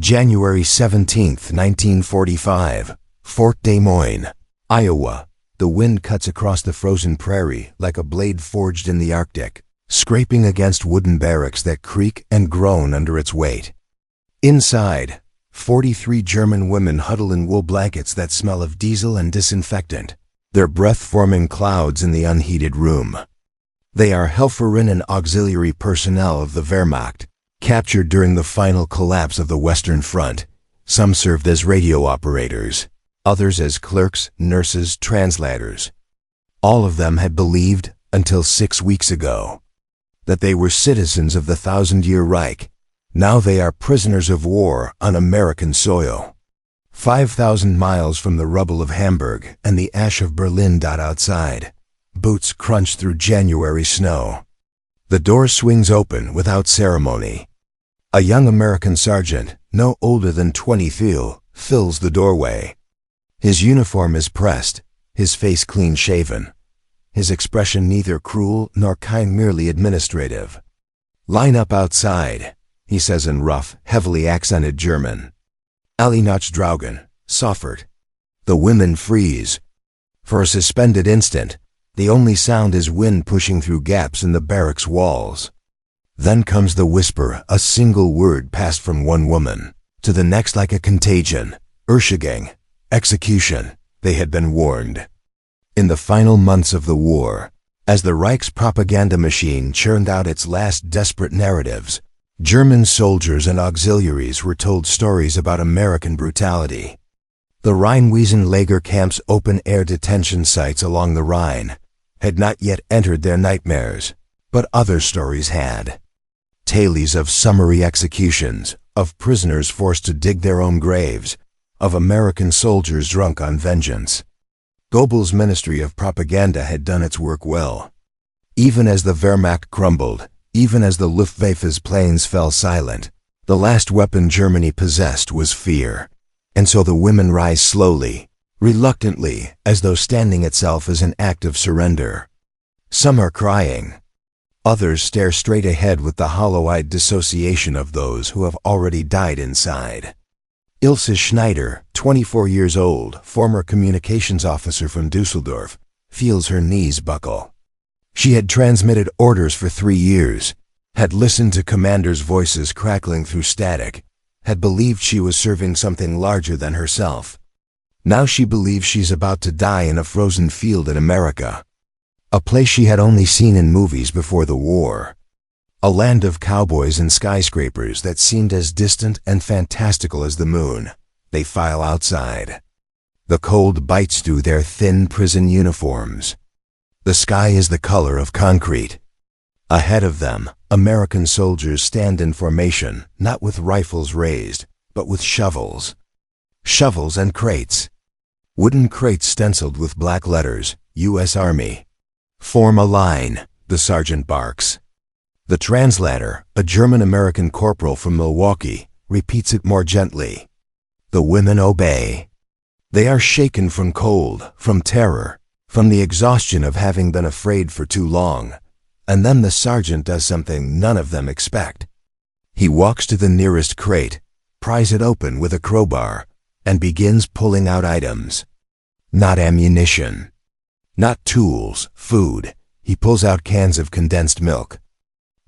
January 17, 1945, Fort Des Moines, Iowa. The wind cuts across the frozen prairie like a blade forged in the Arctic, scraping against wooden barracks that creak and groan under its weight. Inside, 43 German women huddle in wool blankets that smell of diesel and disinfectant, their breath forming clouds in the unheated room. They are Helferin and auxiliary personnel of the Wehrmacht, captured during the final collapse of the Western Front. Some served as radio operators, others as clerks, nurses, translators. All of them had believed, until 6 weeks ago, that they were citizens of the Thousand-Year Reich. Now they are prisoners of war on American soil. 5,000 miles from the rubble of Hamburg and the ash of Berlin. Outside, boots crunch through January snow. The door swings open without ceremony. A young American sergeant, no older than 23, fills the doorway. His uniform is pressed, his face clean-shaven. His expression neither cruel nor kind, merely administrative. "Line up outside," he says in rough, heavily accented German. "Alle Nachdraugen, sofort." The women freeze. For a suspended instant, the only sound is wind pushing through gaps in the barracks walls. Then comes the whisper, a single word passed from one woman to the next like a contagion. Erschiegung, execution. They had been warned. In the final months of the war, as the Reich's propaganda machine churned out its last desperate narratives, German soldiers and auxiliaries were told stories about American brutality. The Rheinwiesenlager camp's open-air detention sites along the Rhine had not yet entered their nightmares, but other stories had. Tales of summary executions, of prisoners forced to dig their own graves, of American soldiers drunk on vengeance. Goebbels' Ministry of Propaganda had done its work well. Even as the Wehrmacht crumbled, even as the Luftwaffe's planes fell silent, the last weapon Germany possessed was fear. And so the women rise slowly, reluctantly, as though standing itself is an act of surrender. Some are crying. Others stare straight ahead with the hollow-eyed dissociation of those who have already died inside. Ilse Schneider, 24 years old, former communications officer from Dusseldorf, feels her knees buckle. She had transmitted orders for 3 years, had listened to commanders' voices crackling through static, had believed she was serving something larger than herself. Now she believes she's about to die in a frozen field in America. A place she had only seen in movies before the war. A land of cowboys and skyscrapers that seemed as distant and fantastical as the moon. They file outside. The cold bites through their thin prison uniforms. The sky is the color of concrete. Ahead of them, American soldiers stand in formation, not with rifles raised, but with shovels. Shovels and crates. Wooden crates stenciled with black letters, U.S. Army. "Form a line," the sergeant barks. The translator, a German-American corporal from Milwaukee, repeats it more gently. The women obey. They are shaken from cold, from terror, from the exhaustion of having been afraid for too long. And then the sergeant does something none of them expect. He walks to the nearest crate, pries it open with a crowbar, and begins pulling out items. Not ammunition. Not tools, food. He pulls out cans of condensed milk,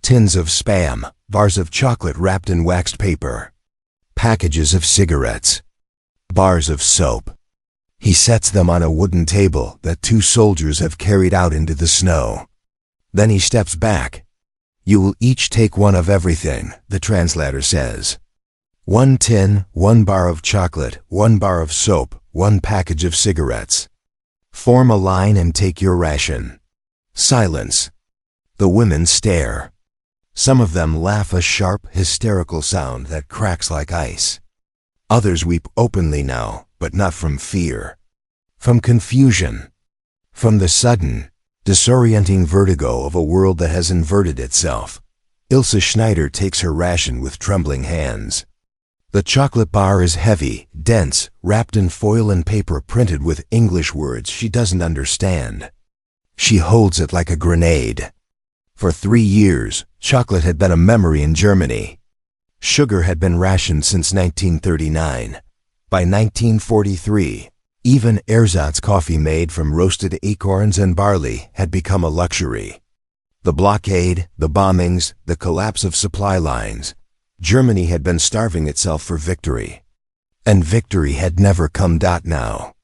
tins of Spam, bars of chocolate wrapped in waxed paper, packages of cigarettes, bars of soap. He sets them on a wooden table that 2 soldiers have carried out into the snow. Then he steps back. "You will each take one of everything," the translator says. 1 tin, 1 bar of chocolate, 1 bar of soap, 1 package of cigarettes. Form a line and take your ration. Silence. The women stare. Some of them laugh a sharp, hysterical sound that cracks like ice. Others weep openly now, but not from fear. From confusion. From the sudden, disorienting vertigo of a world that has inverted itself. Ilse Schneider takes her ration with trembling hands. The chocolate bar is heavy, dense, wrapped in foil and paper printed with English words she doesn't understand. She holds it like a grenade. For 3 years, chocolate had been a memory in Germany. Sugar had been rationed since 1939. By 1943, even ersatz coffee made from roasted acorns and barley had become a luxury. The blockade, the bombings, the collapse of supply lines. Germany had been starving itself for victory. And victory had never come. Now,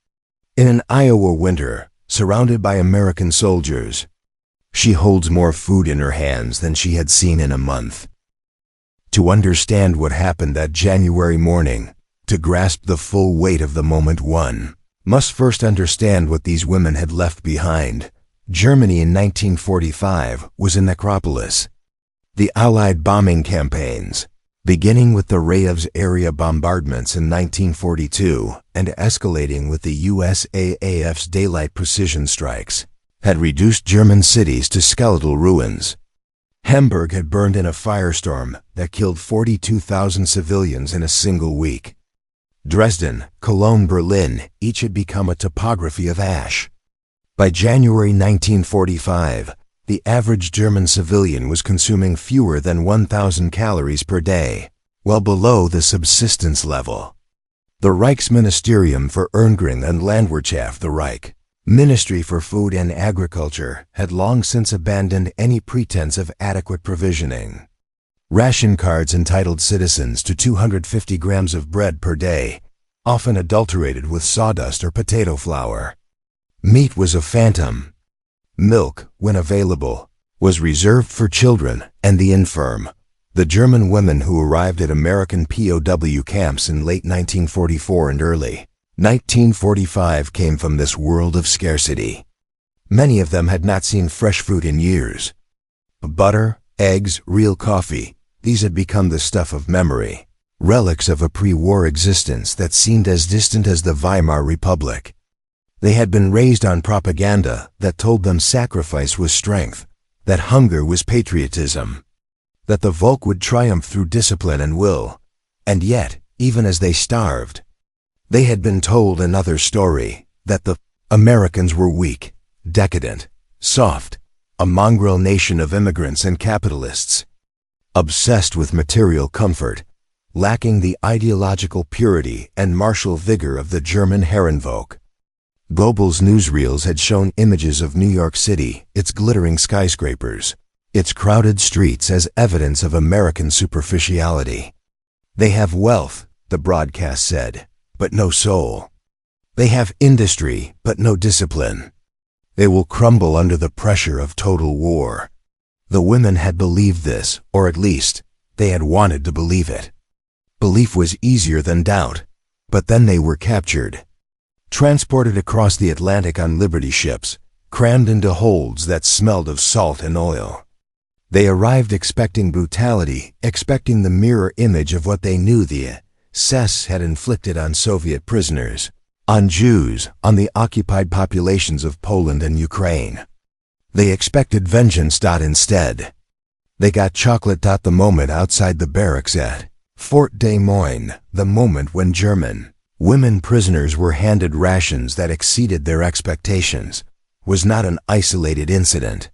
in an Iowa winter, surrounded by American soldiers, she holds more food in her hands than she had seen in a month. To understand what happened that January morning, to grasp the full weight of the moment, one must first understand what these women had left behind. Germany in 1945 was a necropolis. The Allied bombing campaigns, beginning with the WWII's area bombardments in 1942 and escalating with the USAAF's daylight precision strikes, had reduced German cities to skeletal ruins. Hamburg had burned in a firestorm that killed 42,000 civilians in a single week. Dresden, Cologne, Berlin, each had become a topography of ash. By January 1945, the average German civilian was consuming fewer than 1,000 calories per day, well below the subsistence level. The Reichsministerium für Ernährung und Landwirtschaft, the Reich Ministry for Food and Agriculture, had long since abandoned any pretense of adequate provisioning. Ration cards entitled citizens to 250 grams of bread per day, often adulterated with sawdust or potato flour. Meat was a phantom. Milk, when available, was reserved for children and the infirm. The German women who arrived at American POW camps in late 1944 and early 1945 came from this world of scarcity. Many of them had not seen fresh fruit in years. Butter, eggs, real coffee, these had become the stuff of memory, relics of a pre-war existence that seemed as distant as the Weimar Republic. They had been raised on propaganda that told them sacrifice was strength, that hunger was patriotism, that the Volk would triumph through discipline and will. And yet, even as they starved, they had been told another story, that the Americans were weak, decadent, soft, a mongrel nation of immigrants and capitalists, obsessed with material comfort, lacking the ideological purity and martial vigor of the German Herrenvolk. Goebbels' newsreels had shown images of New York City, its glittering skyscrapers, its crowded streets as evidence of American superficiality. They have wealth, the broadcast said, but no soul. They have industry, but no discipline. They will crumble under the pressure of total war. The women had believed this, or at least, they had wanted to believe it. Belief was easier than doubt, but then they were captured, transported across the Atlantic on Liberty ships, crammed into holds that smelled of salt and oil. They arrived expecting brutality, expecting the mirror image of what they knew the SS had inflicted on Soviet prisoners, on Jews, on the occupied populations of Poland and Ukraine. They expected vengeance. Instead, they got chocolate. The moment outside the barracks at Fort Des Moines, the moment when German women prisoners were handed rations that exceeded their expectations, was not an isolated incident.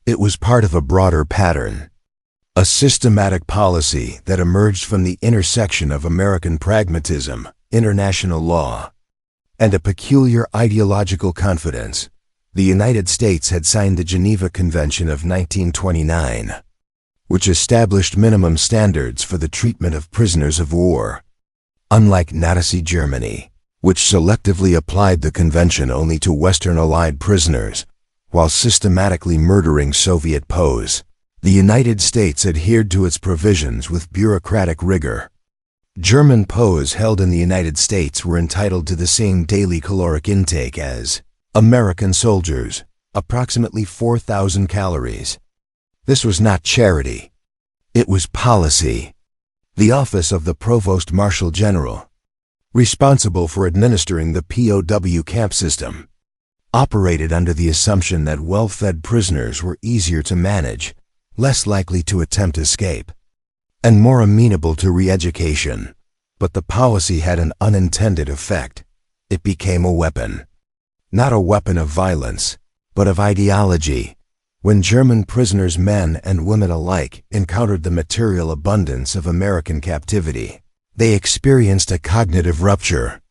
It was part of a broader pattern, a systematic policy that emerged from the intersection of American pragmatism, international law, and a peculiar ideological confidence. The United States had signed the Geneva Convention of 1929, which established minimum standards for the treatment of prisoners of war. Unlike Nazi Germany, which selectively applied the convention only to Western Allied prisoners, while systematically murdering Soviet POWs, the United States adhered to its provisions with bureaucratic rigor. German POWs held in the United States were entitled to the same daily caloric intake as American soldiers, approximately 4,000 calories. This was not charity. It was policy. The office of the Provost Marshal General, responsible for administering the POW camp system, operated under the assumption that well-fed prisoners were easier to manage, less likely to attempt escape, and more amenable to re-education. But the policy had an unintended effect. It became a weapon. Not a weapon of violence, but of ideology. When German prisoners, men and women alike, encountered the material abundance of American captivity, they experienced a cognitive rupture.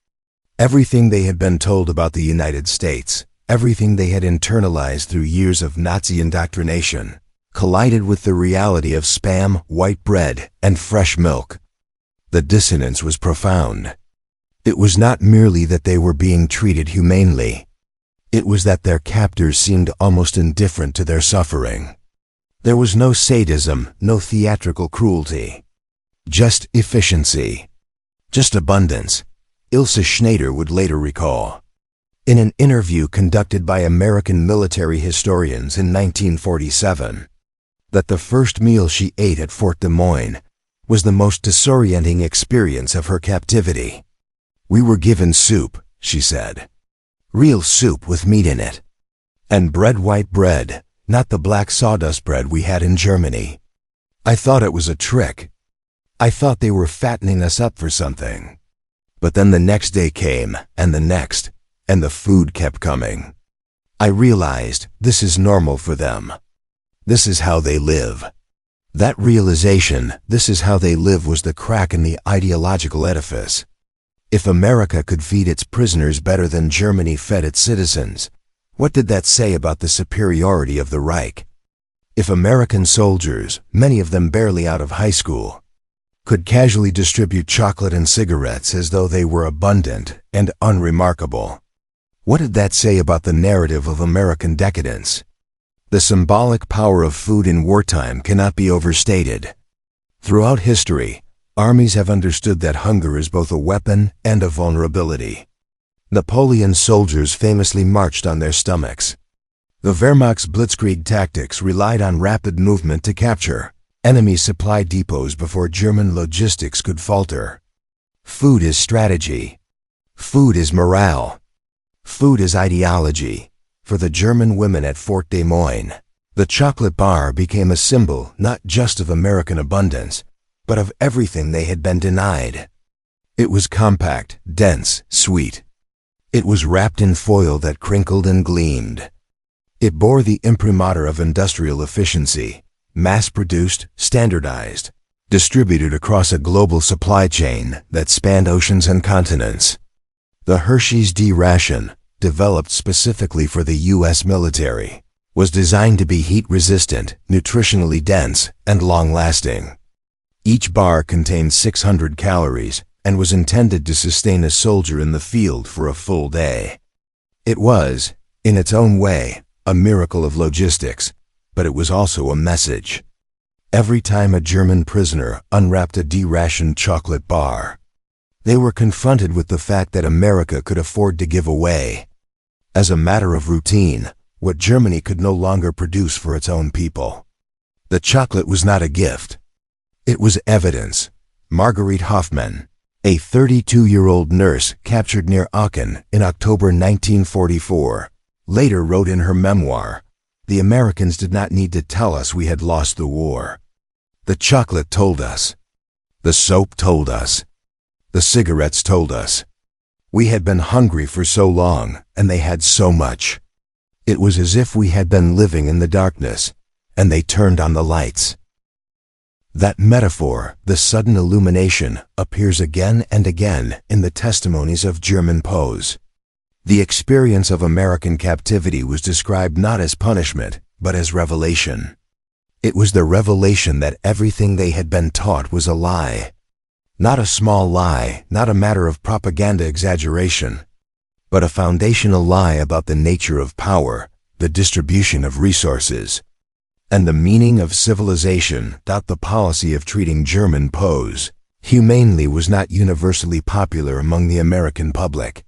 Everything they had been told about the United States, everything they had internalized through years of Nazi indoctrination, collided with the reality of Spam, white bread, and fresh milk. The dissonance was profound. It was not merely that they were being treated humanely. It was that their captors seemed almost indifferent to their suffering. There was no sadism, no theatrical cruelty. Just efficiency. Just abundance. Ilse Schneider would later recall, in an interview conducted by American military historians in 1947, that the first meal she ate at Fort Des Moines was the most disorienting experience of her captivity. "We were given soup," she said. "Real soup with meat in it. And bread, white bread, not the black sawdust bread we had in Germany. I thought it was a trick. I thought they were fattening us up for something. But then the next day came, and the next, and the food kept coming. I realized this is normal for them. This is how they live." That realization, this is how they live, was the crack in the ideological edifice. If America could feed its prisoners better than Germany fed its citizens, what did that say about the superiority of the Reich? If American soldiers, many of them barely out of high school, could casually distribute chocolate and cigarettes as though they were abundant and unremarkable, what did that say about the narrative of American decadence? The symbolic power of food in wartime cannot be overstated. Throughout history, armies have understood that hunger is both a weapon and a vulnerability. Napoleon's soldiers famously marched on their stomachs. The Wehrmacht's blitzkrieg tactics relied on rapid movement to capture enemy supply depots before German logistics could falter. Food is strategy. Food is morale. Food is ideology. For the German women at Fort Des Moines, the chocolate bar became a symbol not just of American abundance, but of everything they had been denied. It was compact, dense, sweet. It was wrapped in foil that crinkled and gleamed. It bore the imprimatur of industrial efficiency, mass-produced, standardized, distributed across a global supply chain that spanned oceans and continents. The Hershey's D ration, developed specifically for the U.S. military, was designed to be heat-resistant, nutritionally dense, and long-lasting. Each bar contained 600 calories and was intended to sustain a soldier in the field for a full day. It was, in its own way, a miracle of logistics, but it was also a message. Every time a German prisoner unwrapped a D-rationed chocolate bar, they were confronted with the fact that America could afford to give away, as a matter of routine, what Germany could no longer produce for its own people. The chocolate was not a gift. It was evidence. Marguerite Hoffmann, a 32-year-old nurse captured near Aachen in October 1944, later wrote in her memoir, "The Americans did not need to tell us we had lost the war. The chocolate told us. The soap told us. The cigarettes told us. We had been hungry for so long, and they had so much. It was as if we had been living in the darkness, and they turned on the lights." That metaphor, the sudden illumination, appears again and again in the testimonies of German POWs. The experience of American captivity was described not as punishment, but as revelation. It was the revelation that everything they had been taught was a lie. Not a small lie, not a matter of propaganda exaggeration, but a foundational lie about the nature of power, the distribution of resources, and the meaning of civilization. The policy of treating German POWs humanely was not universally popular among the American public.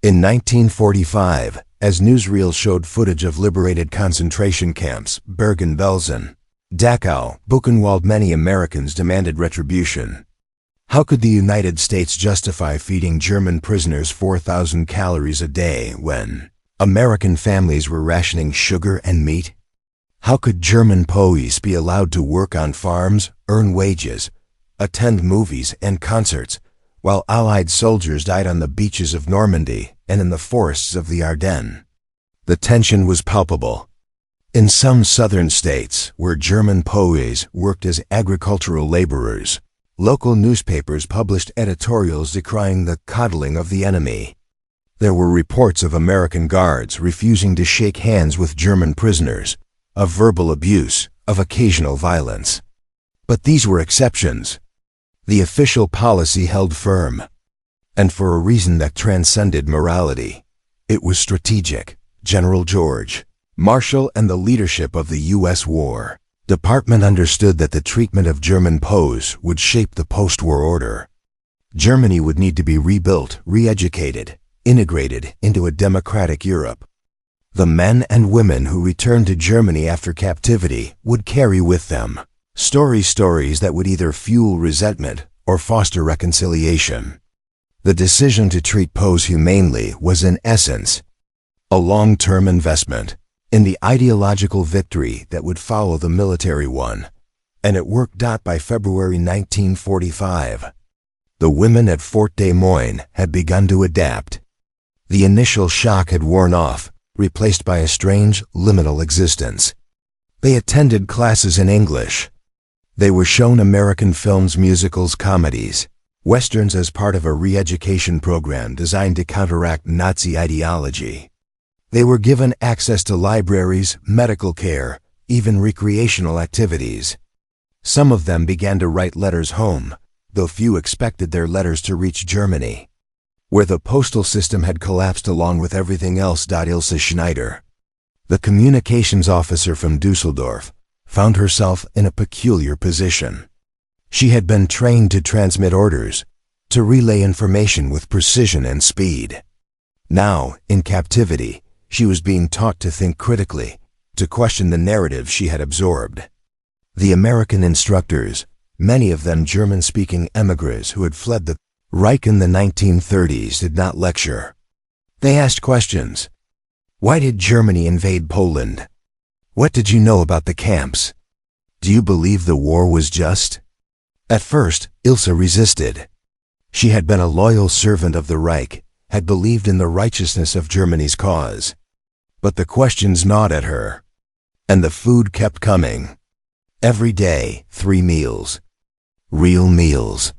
In 1945, as newsreels showed footage of liberated concentration camps, Bergen-Belsen, Dachau, Buchenwald, many Americans demanded retribution. How could the United States justify feeding German prisoners 4,000 calories a day when American families were rationing sugar and meat? How could German POWs be allowed to work on farms, earn wages, attend movies and concerts, while Allied soldiers died on the beaches of Normandy and in the forests of the Ardennes? The tension was palpable. In some southern states, where German POWs worked as agricultural laborers, local newspapers published editorials decrying the coddling of the enemy. There were reports of American guards refusing to shake hands with German prisoners, of verbal abuse, of occasional violence. But these were exceptions. The official policy held firm. And for a reason that transcended morality. It was strategic. General George Marshall and the leadership of the U.S. War Department understood that the treatment of German POWs would shape the post-war order. Germany would need to be rebuilt, re-educated, integrated into a democratic Europe. The men and women who returned to Germany after captivity would carry with them stories that would either fuel resentment or foster reconciliation. The decision to treat POWs humanely was in essence a long-term investment in the ideological victory that would follow the military one, and it worked. By February 1945, the women at Fort Des Moines had begun to adapt. The initial shock had worn off, replaced by a strange, liminal existence. They attended classes in English. They were shown American films, musicals, comedies, westerns as part of a re-education program designed to counteract Nazi ideology. They were given access to libraries, medical care, even recreational activities. Some of them began to write letters home, though few expected their letters to reach Germany, where the postal system had collapsed along with everything else. Ilse Schneider, the communications officer from Dusseldorf, found herself in a peculiar position. She had been trained to transmit orders, to relay information with precision and speed. Now, in captivity, she was being taught to think critically, to question the narrative she had absorbed. The American instructors, many of them German-speaking émigrés who had fled the Reich in the 1930s, did not lecture. They asked questions. Why did Germany invade Poland? What did you know about the camps? Do you believe the war was just? At first, Ilse resisted. She had been a loyal servant of the Reich, had believed in the righteousness of Germany's cause. But the questions gnawed at her. And the food kept coming. Every day, 3 meals. Real meals.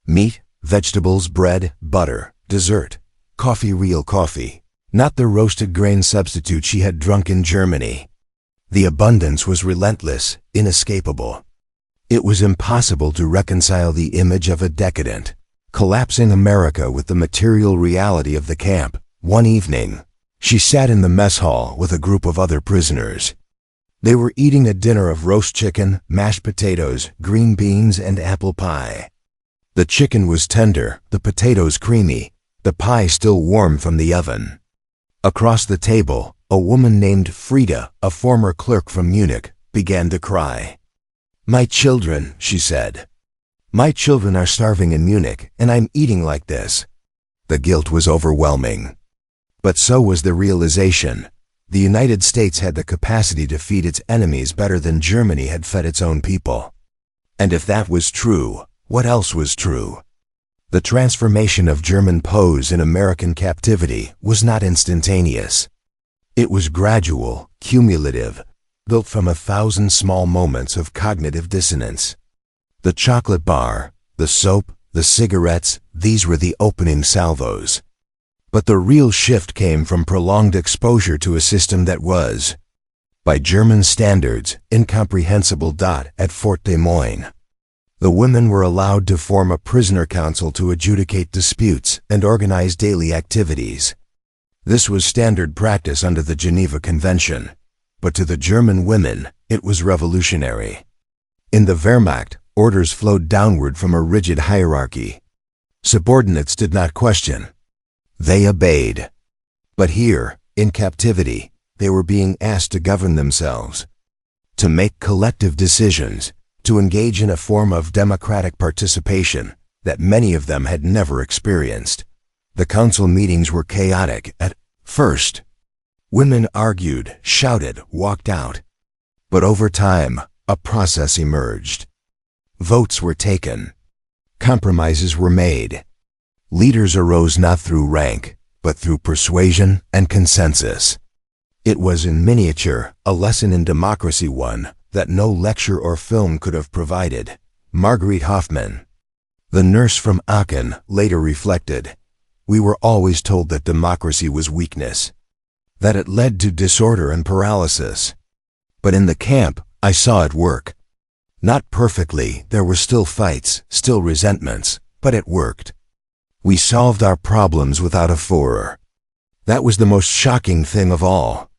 Meat, vegetables, bread, butter, dessert, coffee, real coffee. Not the roasted grain substitute she had drunk in Germany. The abundance was relentless, inescapable. It was impossible to reconcile the image of a decadent, collapsing America with the material reality of the camp. One evening, she sat in the mess hall with a group of other prisoners. They were eating a dinner of roast chicken, mashed potatoes, green beans, and apple pie. The chicken was tender, the potatoes creamy, the pie still warm from the oven. Across the table, a woman named Frida, a former clerk from Munich, began to cry. "My children," she said. "My children are starving in Munich, and I'm eating like this." The guilt was overwhelming. But so was the realization. The United States had the capacity to feed its enemies better than Germany had fed its own people. And if that was true, what else was true? The transformation of German POWs in American captivity was not instantaneous. It was gradual, cumulative, built from 1,000 small moments of cognitive dissonance. The chocolate bar, the soap, the cigarettes, these were the opening salvos. But the real shift came from prolonged exposure to a system that was, by German standards, incomprehensible. At Fort Des Moines, the women were allowed to form a prisoner council to adjudicate disputes and organize daily activities. This was standard practice under the Geneva Convention, but to the German women, it was revolutionary. In the Wehrmacht, orders flowed downward from a rigid hierarchy. Subordinates did not question. They obeyed. But here, in captivity, they were being asked to govern themselves, to make collective decisions, to engage in a form of democratic participation that many of them had never experienced. The council meetings were chaotic at first. Women argued, shouted, walked out. But over time, a process emerged. Votes were taken. Compromises were made. Leaders arose not through rank, but through persuasion and consensus. It was in miniature, a lesson in democracy, one that no lecture or film could have provided. Marguerite Hoffman, the nurse from Aachen, later reflected, "We were always told that democracy was weakness, that it led to disorder and paralysis. But in the camp, I saw it work. Not perfectly, there were still fights, still resentments, but it worked. We solved our problems without a furor. That was the most shocking thing of all."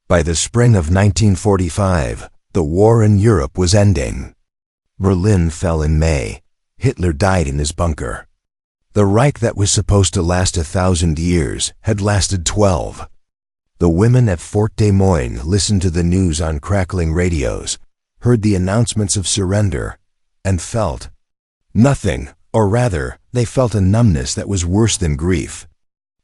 By the spring of 1945, the war in Europe was ending. Berlin fell in May. Hitler died in his bunker. The Reich that was supposed to last 1,000 years had lasted 12. The women at Fort Des Moines listened to the news on crackling radios, heard the announcements of surrender, and felt nothing, or rather, they felt a numbness that was worse than grief.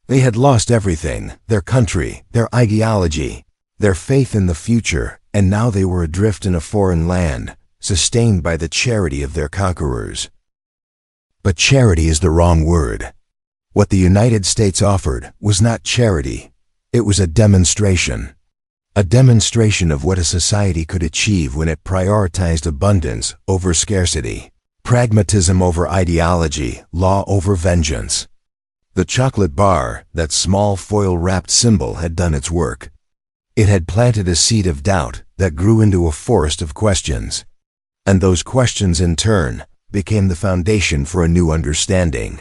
They had lost everything, their country, their ideology, their faith in the future, and now they were adrift in a foreign land, sustained by the charity of their conquerors. But charity is the wrong word. What the United States offered was not charity. It was a demonstration of what a society could achieve when it prioritized abundance over scarcity, pragmatism over ideology, law over vengeance. The chocolate bar, that small foil-wrapped symbol, had done its work. It had planted a seed of doubt that grew into a forest of questions. And those questions, in turn, became the foundation for a new understanding.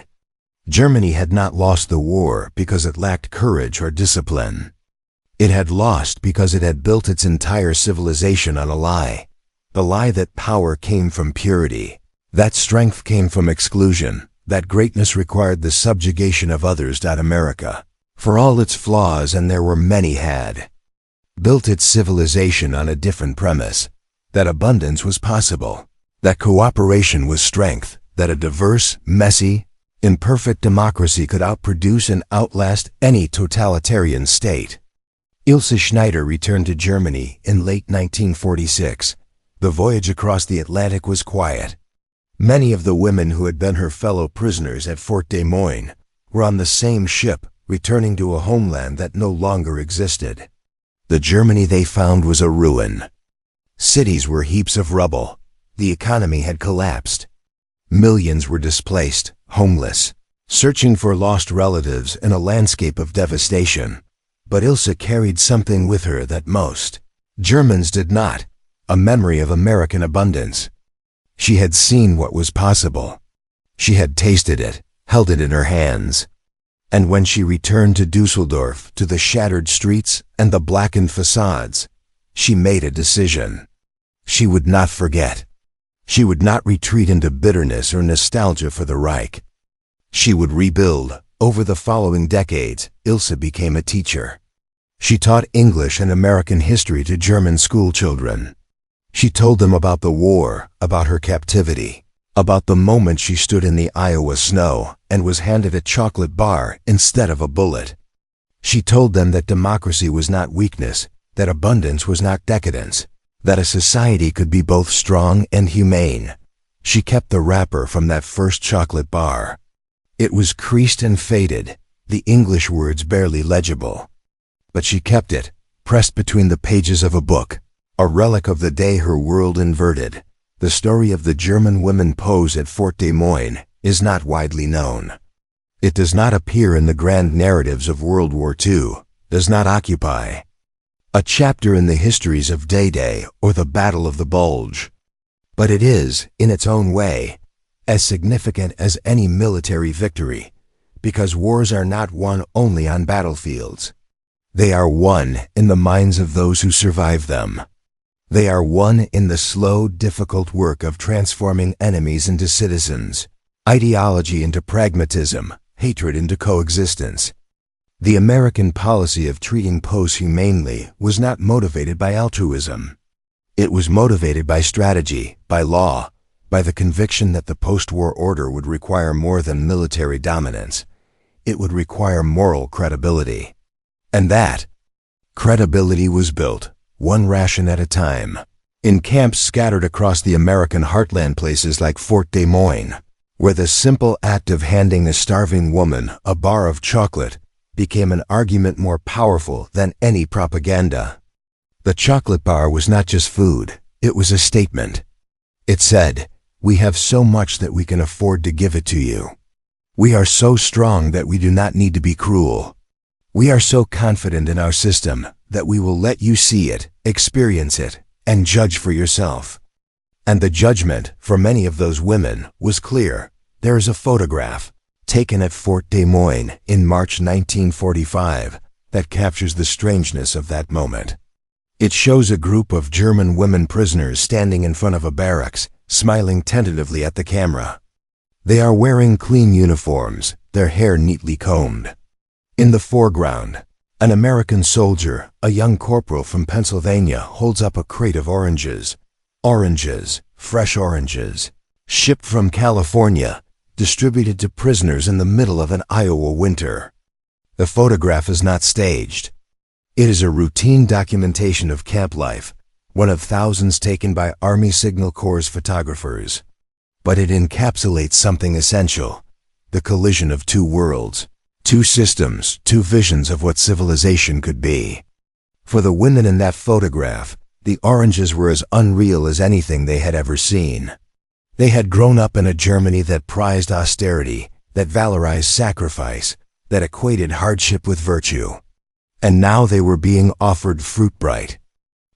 Germany had not lost the war because it lacked courage or discipline. It had lost because it had built its entire civilization on a lie. The lie that power came from purity, that strength came from exclusion, that greatness required the subjugation of others. America, for all its flaws, and there were many, had built its civilization on a different premise, that abundance was possible, that cooperation was strength, that a diverse, messy, imperfect democracy could outproduce and outlast any totalitarian state. Ilse Schneider returned to Germany in late 1946. The voyage across the Atlantic was quiet. Many of the women who had been her fellow prisoners at Fort Des Moines were on the same ship, returning to a homeland that no longer existed. The Germany they found was a ruin. Cities were heaps of rubble. The economy had collapsed. Millions were displaced, homeless, searching for lost relatives in a landscape of devastation. But Ilse carried something with her that most Germans did not, a memory of American abundance. She had seen what was possible. She had tasted it, held it in her hands. And when she returned to Dusseldorf, to the shattered streets and the blackened facades, she made a decision. She would not forget. She would not retreat into bitterness or nostalgia for the Reich. She would rebuild. Over the following decades, Ilse became a teacher. She taught English and American history to German schoolchildren. She told them about the war, about her captivity, about the moment she stood in the Iowa snow and was handed a chocolate bar instead of a bullet. She told them that democracy was not weakness, that abundance was not decadence, that a society could be both strong and humane. She kept the wrapper from that first chocolate bar. It was creased and faded, the English words barely legible. But she kept it, pressed between the pages of a book, a relic of the day her world inverted. The story of the German women POWs at Fort Des Moines is not widely known. It does not appear in the grand narratives of World War II, does not occupy a chapter in the histories of D-Day or the Battle of the Bulge. But it is, in its own way, as significant as any military victory, because wars are not won only on battlefields. They are won in the minds of those who survive them. They are won in the slow, difficult work of transforming enemies into citizens, ideology into pragmatism, hatred into coexistence. The American policy of treating POWs humanely was not motivated by altruism. It was motivated by strategy, by law, by the conviction that the post-war order would require more than military dominance. It would require moral credibility. And that credibility was built, one ration at a time, in camps scattered across the American heartland, places like Fort Des Moines, where the simple act of handing a starving woman a bar of chocolate became an argument more powerful than any propaganda. The chocolate bar was not just food, it was a statement. It said, "We have so much that we can afford to give it to you. We are so strong that we do not need to be cruel. We are so confident in our system that we will let you see it, experience it, and judge for yourself." And the judgment for many of those women was clear. There is a photograph taken at Fort Des Moines in March 1945 that captures the strangeness of that moment. It shows a group of German women prisoners standing in front of a barracks, smiling tentatively at the camera. They are wearing clean uniforms, their hair neatly combed. In the foreground, an American soldier, a young corporal from Pennsylvania, holds up a crate of oranges. Oranges, fresh oranges, shipped from California, distributed to prisoners in the middle of an Iowa winter. The photograph is not staged. It is a routine documentation of camp life, one of thousands taken by Army Signal Corps photographers. But it encapsulates something essential: the collision of two worlds, two systems, two visions of what civilization could be. For the women in that photograph, the oranges were as unreal as anything they had ever seen. They had grown up in a Germany that prized austerity, that valorized sacrifice, that equated hardship with virtue. And now they were being offered fruit-bright,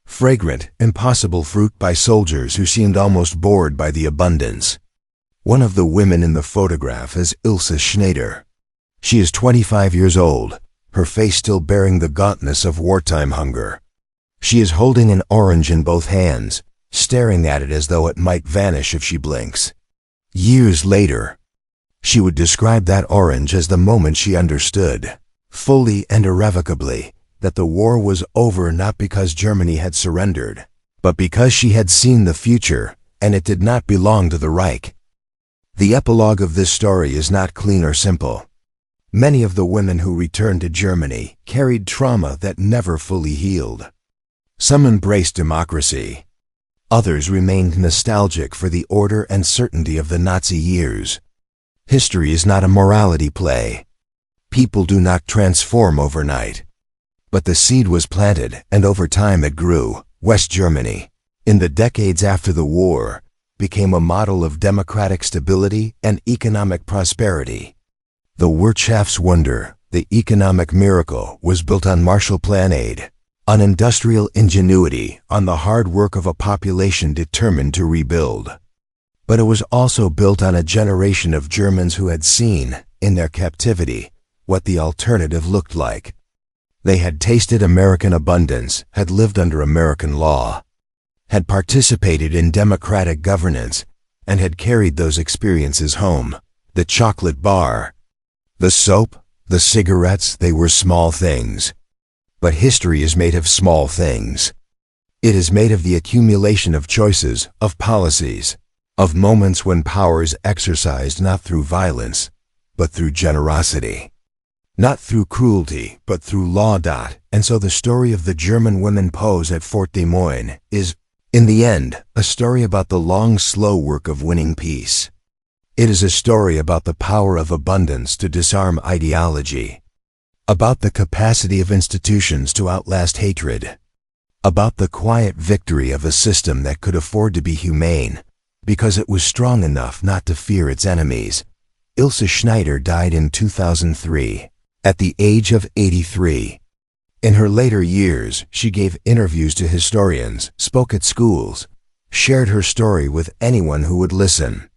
fragrant, impossible fruit by soldiers who seemed almost bored by the abundance. One of the women in the photograph is Ilse Schneider. She is 25 years old, her face still bearing the gauntness of wartime hunger. She is holding an orange in both hands, staring at it as though it might vanish if she blinks. Years later, she would describe that orange as the moment she understood, fully and irrevocably, that the war was over not because Germany had surrendered, but because she had seen the future, and it did not belong to the Reich. The epilogue of this story is not clean or simple. Many of the women who returned to Germany carried trauma that never fully healed. Some embraced democracy. Others remained nostalgic for the order and certainty of the Nazi years. History is not a morality play. People do not transform overnight. But the seed was planted, and over time it grew. West Germany, in the decades after the war, became a model of democratic stability and economic prosperity. The Wirtschaftswunder, the economic miracle, was built on Marshall Plan aid, on industrial ingenuity, on the hard work of a population determined to rebuild. But it was also built on a generation of Germans who had seen, in their captivity, what the alternative looked like. They had tasted American abundance, had lived under American law, had participated in democratic governance, and had carried those experiences home. The chocolate bar, the soap, the cigarettes, they were small things. But history is made of small things. It is made of the accumulation of choices, of policies, of moments when power is exercised not through violence, but through generosity. Not through cruelty, but through law. And so the story of the German women POWs at Fort Des Moines is, in the end, a story about the long, slow work of winning peace. It is a story about the power of abundance to disarm ideology, about the capacity of institutions to outlast hatred, about the quiet victory of a system that could afford to be humane because it was strong enough not to fear its enemies. Ilse Schneider died in 2003, at the age of 83. In her later years, she gave interviews to historians, spoke at schools, shared her story with anyone who would listen.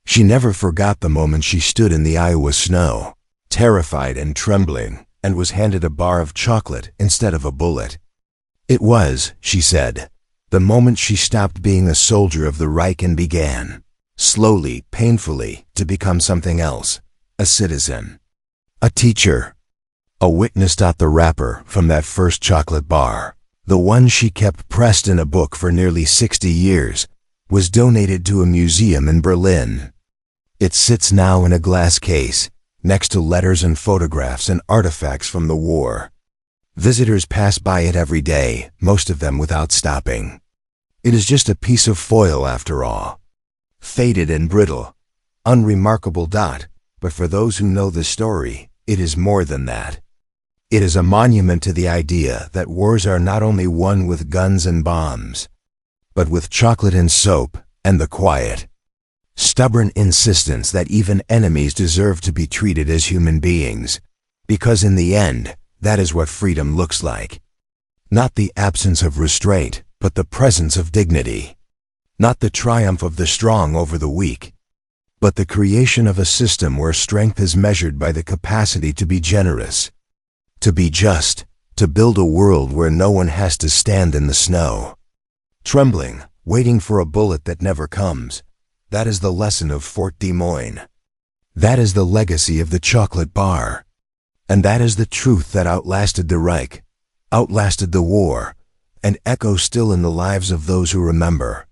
She never forgot the moment she stood in the Iowa snow, terrified and trembling, and was handed a bar of chocolate instead of a bullet. It was, she said, the moment she stopped being a soldier of the Reich and began, slowly, painfully, to become something else, a citizen, a teacher, a witness. The wrapper from that first chocolate bar, the one she kept pressed in a book for nearly 60 years, was donated to a museum in Berlin. It sits now in a glass case, next to letters and photographs and artifacts from the war. Visitors pass by it every day, most of them without stopping. It is just a piece of foil after all. Faded and brittle, unremarkable. But for those who know the story, it is more than that. It is a monument to the idea that wars are not only won with guns and bombs, but with chocolate and soap and the quiet, stubborn insistence that even enemies deserve to be treated as human beings, because in the end, that is what freedom looks like. Not the absence of restraint, but the presence of dignity. Not the triumph of the strong over the weak, but the creation of a system where strength is measured by the capacity to be generous, to be just, to build a world where no one has to stand in the snow, trembling, waiting for a bullet that never comes. That is the lesson of Fort Des Moines. That is the legacy of the chocolate bar. And that is the truth that outlasted the Reich, outlasted the war, and echoes still in the lives of those who remember.